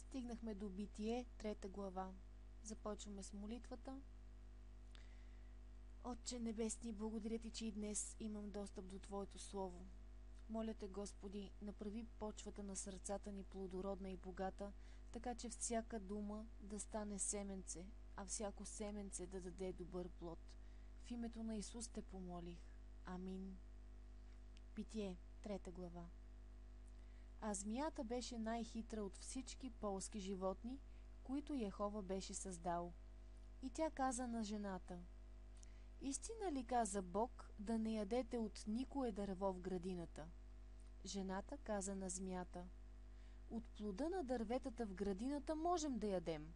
Стигнахме до Битие, 3 глава. Започваме с молитвата. Отче Небесни, благодаря Ти, че и днес имам достъп до Твоето Слово. Моля Те, Господи, направи почвата на сърцата ни плодородна и богата, така че всяка дума да стане семенце, а всяко семенце да даде добър плод. В името на Исус Те помолих. Амин. Битие, 3 глава. А змията беше най-хитра от всички полски животни, които Йехова беше създал. И тя каза на жената: истина ли каза Бог да не ядете от никое дърво в градината? Жената каза на змията: от плода на дърветата в градината можем да ядем,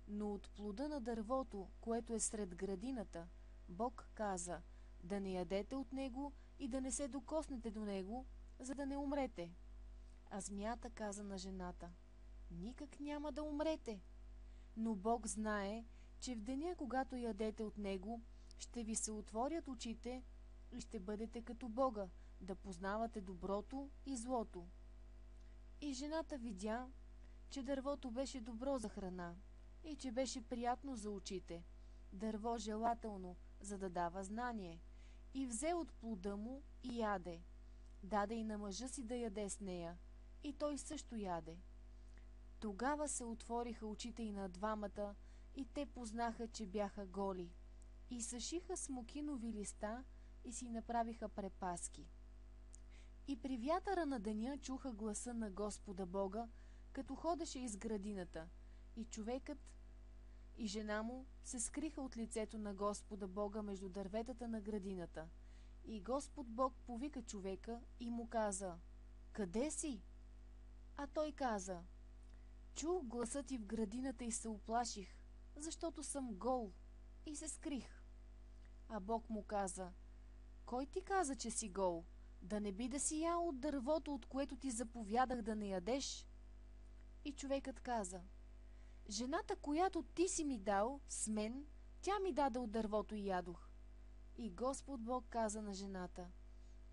но от плода на дървото, което е сред градината, Бог каза да не ядете от него и да не се докоснете до него, за да не умрете. А змията каза на жената: никак няма да умрете. Но Бог знае, че в деня, когато ядете от него, ще ви се отворят очите и ще бъдете като Бога, да познавате доброто и злото. И жената видя, че дървото беше добро за храна и че беше приятно за очите, дърво желателно, за да дава знание, и взе от плода му и яде. Даде и на мъжа си да яде с нея, и той също яде. Тогава се отвориха очите и на двамата, и те познаха, че бяха голи, и съшиха смокинови листа и си направиха препаски. И при вятъра на деня чуха гласа на Господа Бога, като ходеше из градината, и човекът и жена му се скриха от лицето на Господа Бога между дърветата на градината. И Господ Бог повика човека и му каза: къде си? А той каза: чух гласа ти в градината и се уплаших, защото съм гол, и се скрих. А Бог му каза: кой ти каза, че си гол? Да не би да си ял от дървото, от което ти заповядах да не ядеш? И човекът каза: жената, която ти си ми дал с мен, тя ми даде от дървото и ядох. И Господ Бог каза на жената: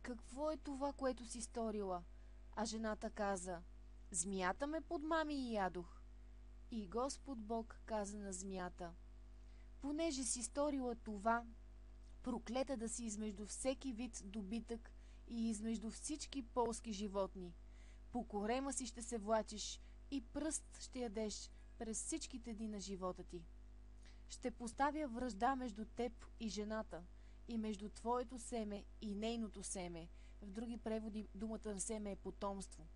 какво е това, което си сторила? А жената каза: змията ме подмами и ядох. И Господ Бог каза на змията: понеже си сторила това, проклета да си измежду всеки вид добитък и измежду всички полски животни. По корема си ще се влачиш и пръст ще ядеш през всичките дни на живота ти. Ще поставя вражда между теб и жената, и между твоето семе и нейното семе. В други преводи думата на семе е потомство.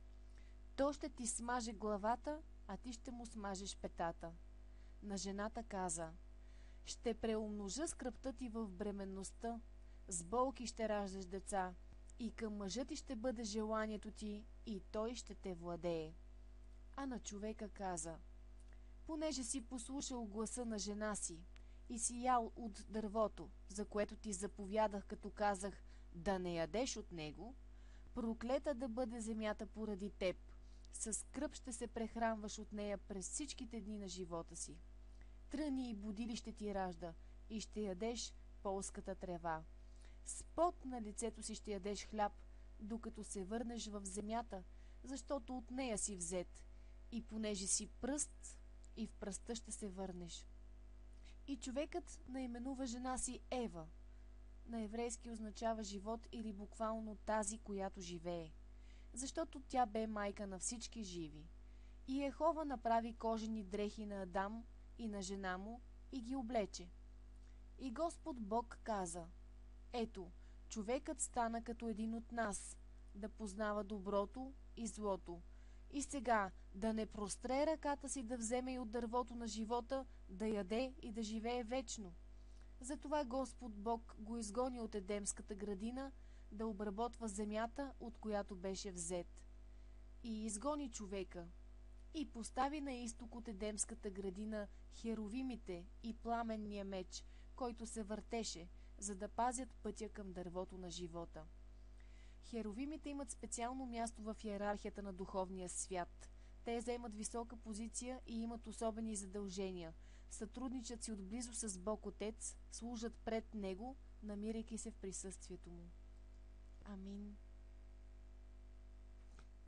То ще ти смаже главата, а ти ще му смажеш петата. На жената каза: ще преумножа скръбта ти в бременността, с болки ще раждаш деца, и към мъжа ти ще бъде желанието ти, и той ще те владее. А на човека каза: понеже си послушал гласа на жена си и си ял от дървото, за което ти заповядах, като казах да не ядеш от него, проклета да бъде земята поради теб. Със скръб ще се прехранваш от нея през всичките дни на живота си. Тръни и будили ще ти ражда, и ще ядеш полската трева. С пот на лицето си ще ядеш хляб, докато се върнеш в земята, защото от нея си взет, и понеже си пръст, и в пръста ще се върнеш. И човекът наименува жена си Ева. На еврейски означава живот или буквално тази, която живее, защото тя бе майка на всички живи. И Йехова направи кожени дрехи на Адам и на жена му и ги облече. И Господ Бог каза: ето, човекът стана като един от нас, да познава доброто и злото. И сега да не простре ръката си да вземе и от дървото на живота, да яде и да живее вечно. Затова Господ Бог го изгони от Едемската градина, да обработва земята, от която беше взет. И изгони човека, и постави на изток от Едемската градина херовимите и пламенния меч, който се въртеше, за да пазят пътя към дървото на живота. Херовимите имат специално място в иерархията на духовния свят. Те заемат висока позиция и имат особени задължения. Сътрудничат си отблизо с Бог Отец, служат пред Него, намирайки се в присъствието Му. Амин.